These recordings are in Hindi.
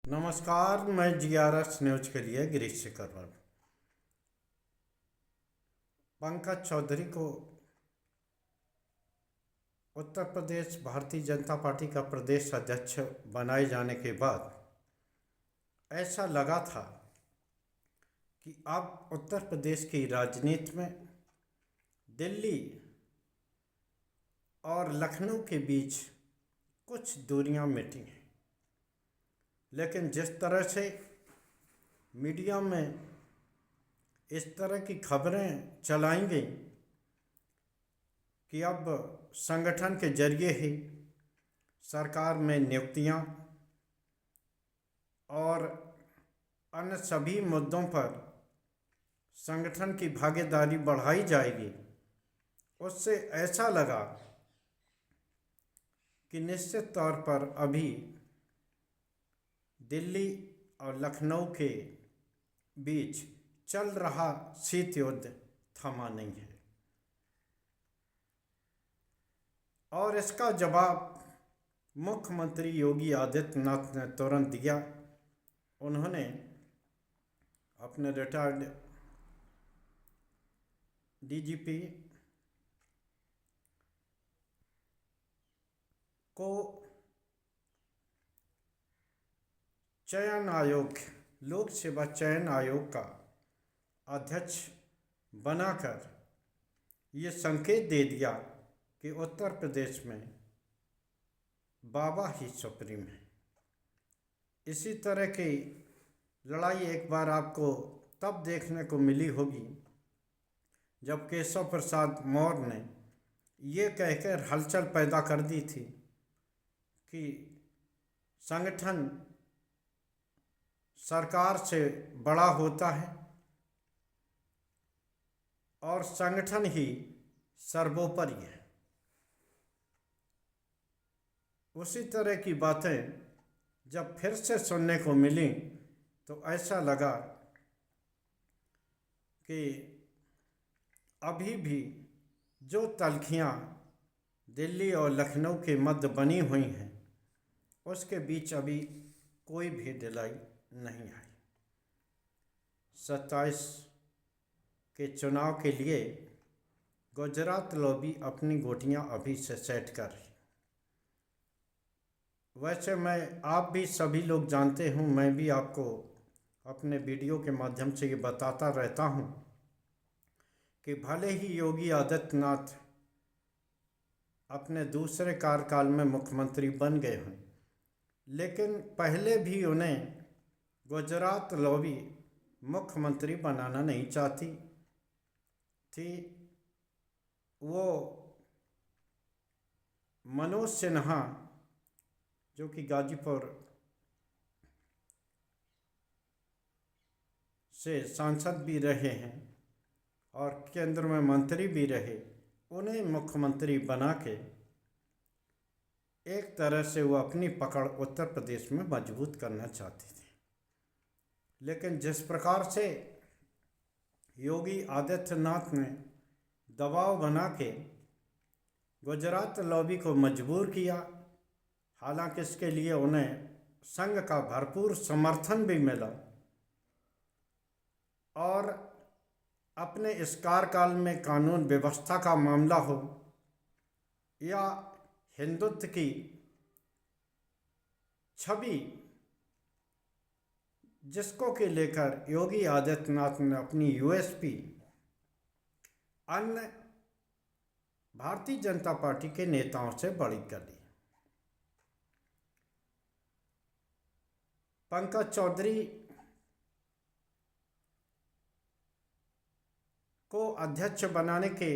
नमस्कार, मैं GRS न्यूज के लिए गिरीश शेखर। पंकज चौधरी को उत्तर प्रदेश भारतीय जनता पार्टी का प्रदेश अध्यक्ष बनाए जाने के बाद ऐसा लगा था कि अब उत्तर प्रदेश की राजनीति में दिल्ली और लखनऊ के बीच कुछ दूरियां मिटी हैं। लेकिन जिस तरह से मीडिया में इस तरह की खबरें चलाई गई कि अब संगठन के जरिए ही सरकार में नियुक्तियां और अन्य सभी मुद्दों पर संगठन की भागीदारी बढ़ाई जाएगी, उससे ऐसा लगा कि निश्चित तौर पर अभी दिल्ली और लखनऊ के बीच चल रहा शीत युद्ध थमा नहीं है। और इसका जवाब मुख्यमंत्री योगी आदित्यनाथ ने तुरंत दिया। उन्होंने अपने रिटायर्ड DGP को चयन आयोग, लोक सेवा चयन आयोग का अध्यक्ष बनाकर ये संकेत दे दिया कि उत्तर प्रदेश में बाबा ही सुप्रीम है। इसी तरह की लड़ाई एक बार आपको तब देखने को मिली होगी जब केशव प्रसाद मौर्य ने ये कहकर हलचल पैदा कर दी थी कि संगठन सरकार से बड़ा होता है और संगठन ही सर्वोपरि है। उसी तरह की बातें जब फिर से सुनने को मिली तो ऐसा लगा कि अभी भी जो तल्खियाँ दिल्ली और लखनऊ के मध्य बनी हुई हैं उसके बीच अभी कोई भी ढिलाई नहीं आई। 27 के चुनाव के लिए गुजरात लॉबी अपनी गोटियां अभी से सेट कर रही। वैसे आप भी सभी लोग जानते हूँ, मैं भी आपको अपने वीडियो के माध्यम से ये बताता रहता हूँ कि भले ही योगी आदित्यनाथ अपने दूसरे कार्यकाल में मुख्यमंत्री बन गए हैं, लेकिन पहले भी उन्हें गुजरात लॉबी मुख्यमंत्री बनाना नहीं चाहती थी। वो मनोज सिन्हा जो कि गाजीपुर से सांसद भी रहे हैं और केंद्र में मंत्री भी रहे, उन्हें मुख्यमंत्री बना के एक तरह से वो अपनी पकड़ उत्तर प्रदेश में मजबूत करना चाहती थी। लेकिन जिस प्रकार से योगी आदित्यनाथ ने दबाव बना के गुजरात लॉबी को मजबूर किया, हालांकि इसके लिए उन्हें संघ का भरपूर समर्थन भी मिला और अपने इस कार्यकाल में कानून व्यवस्था का मामला हो या हिंदुत्व की छवि जिसको के लेकर योगी आदित्यनाथ ने अपनी USP अन्य भारतीय जनता पार्टी के नेताओं से बड़ी कर दी। पंकज चौधरी को अध्यक्ष बनाने के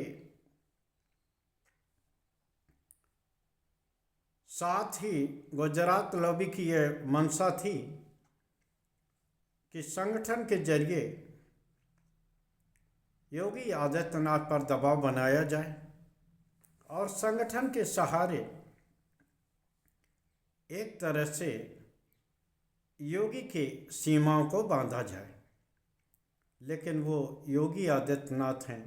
साथ ही गुजरात लॉबी की यह मंशा थी कि संगठन के जरिए योगी आदित्यनाथ पर दबाव बनाया जाए और संगठन के सहारे एक तरह से योगी के सीमाओं को बांधा जाए। लेकिन वो योगी आदित्यनाथ हैं,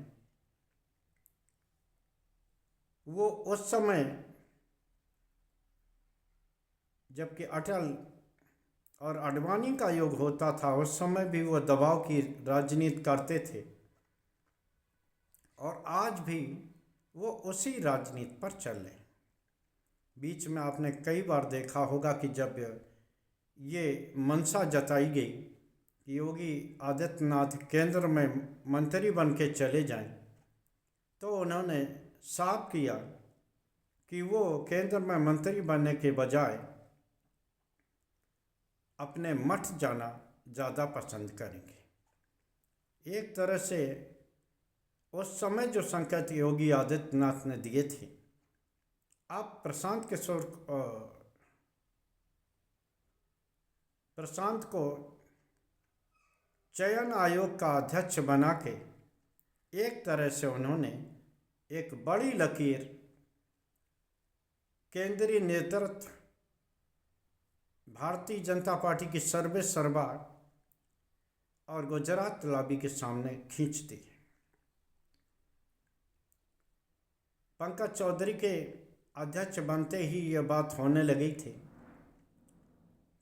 वो उस समय जबकि और आडवाणी का योग होता था, उस समय भी वो दबाव की राजनीति करते थे और आज भी वो उसी राजनीति पर चले। बीच में आपने कई बार देखा होगा कि जब ये मंशा जताई गई कि योगी आदित्यनाथ केंद्र में मंत्री बन के चले जाएं, तो उन्होंने साफ किया कि वो केंद्र में मंत्री बनने के बजाय अपने मठ जाना ज़्यादा पसंद करेंगे। एक तरह से उस समय जो संकेत योगी आदित्यनाथ ने दिए थे, आप प्रशांत को चयन आयोग का अध्यक्ष बना के एक तरह से उन्होंने एक बड़ी लकीर केंद्रीय नेतृत्व भारतीय जनता पार्टी की सर्वे सर्वा और गुजरात लॉबी के सामने खींच दी। पंकज चौधरी के अध्यक्ष बनते ही ये बात होने लगी थी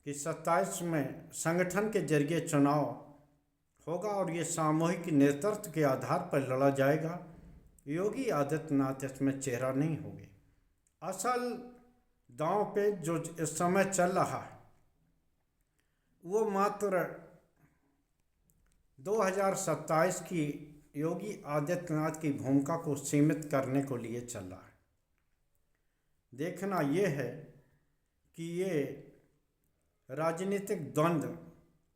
कि 27 में संगठन के जरिए चुनाव होगा और ये सामूहिक नेतृत्व के आधार पर लड़ा जाएगा। योगी आदित्यनाथ इसमें चेहरा नहीं होंगे। असल दांव पे जो इस समय चल रहा है वो मात्र 2027 की योगी आदित्यनाथ की भूमिका को सीमित करने को लिए चल रहा है। देखना ये है कि ये राजनीतिक द्वंद्व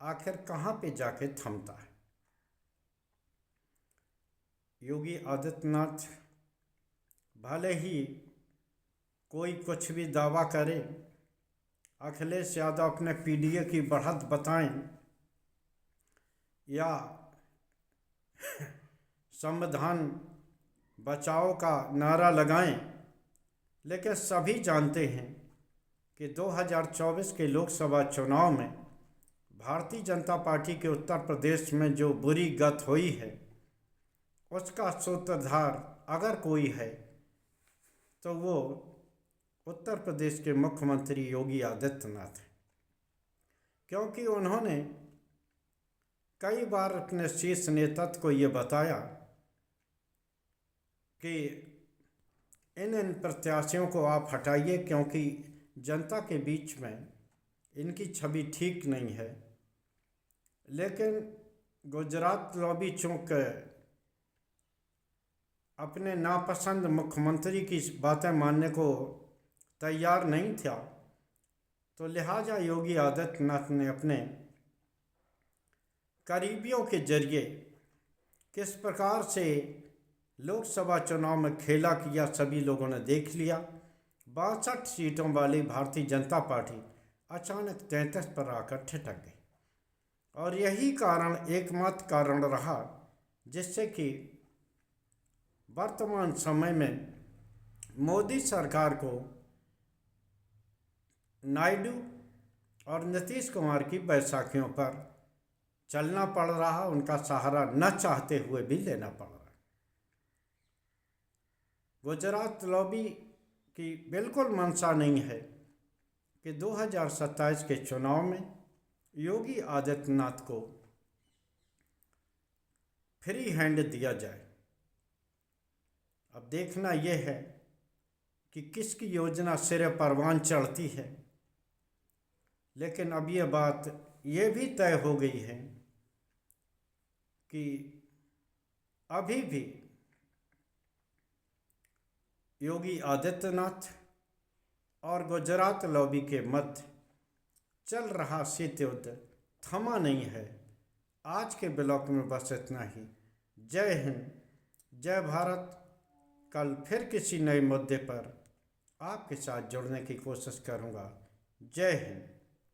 आखिर कहाँ पे जाके थमता है। योगी आदित्यनाथ भले ही कोई कुछ भी दावा करे, अखिलेश यादव अपने पीडीए की बढ़त बताएं या संविधान बचाओ का नारा लगाएं, लेकिन सभी जानते हैं कि 2024 के लोकसभा चुनाव में भारतीय जनता पार्टी के उत्तर प्रदेश में जो बुरी गत हुई है उसका सूत्रधार अगर कोई है तो वो उत्तर प्रदेश के मुख्यमंत्री योगी आदित्यनाथ हैं, क्योंकि उन्होंने कई बार अपने शीर्ष नेतृत्व को ये बताया कि इन प्रत्याशियों को आप हटाइए क्योंकि जनता के बीच में इनकी छवि ठीक नहीं है। लेकिन गुजरात लॉबी चूँकि अपने नापसंद मुख्यमंत्री की बातें मानने को तैयार नहीं था, तो लिहाजा योगी आदित्यनाथ ने अपने करीबियों के जरिए किस प्रकार से लोकसभा चुनाव में खेला किया सभी लोगों ने देख लिया। 62 सीटों वाली भारतीय जनता पार्टी अचानक 33 पर आकर ठिठक गई और यही कारण एकमात्र कारण रहा जिससे कि वर्तमान समय में मोदी सरकार को नायडू और नीतीश कुमार की बैसाखियों पर चलना पड़ रहा, उनका सहारा न चाहते हुए भी लेना पड़ रहा। गुजरात लॉबी की बिल्कुल मंशा नहीं है कि 2027 के चुनाव में योगी आदित्यनाथ को फ्री हैंड दिया जाए। अब देखना यह है कि किसकी योजना सिरे परवान चढ़ती है, लेकिन अब ये बात ये भी तय हो गई है कि अभी भी योगी आदित्यनाथ और गुजरात लॉबी के मध्य चल रहा शीत युद्ध थमा नहीं है। आज के ब्लॉग में बस इतना ही। जय हिंद, जय भारत। कल फिर किसी नए मुद्दे पर आपके साथ जुड़ने की कोशिश करूँगा। जय हिंद।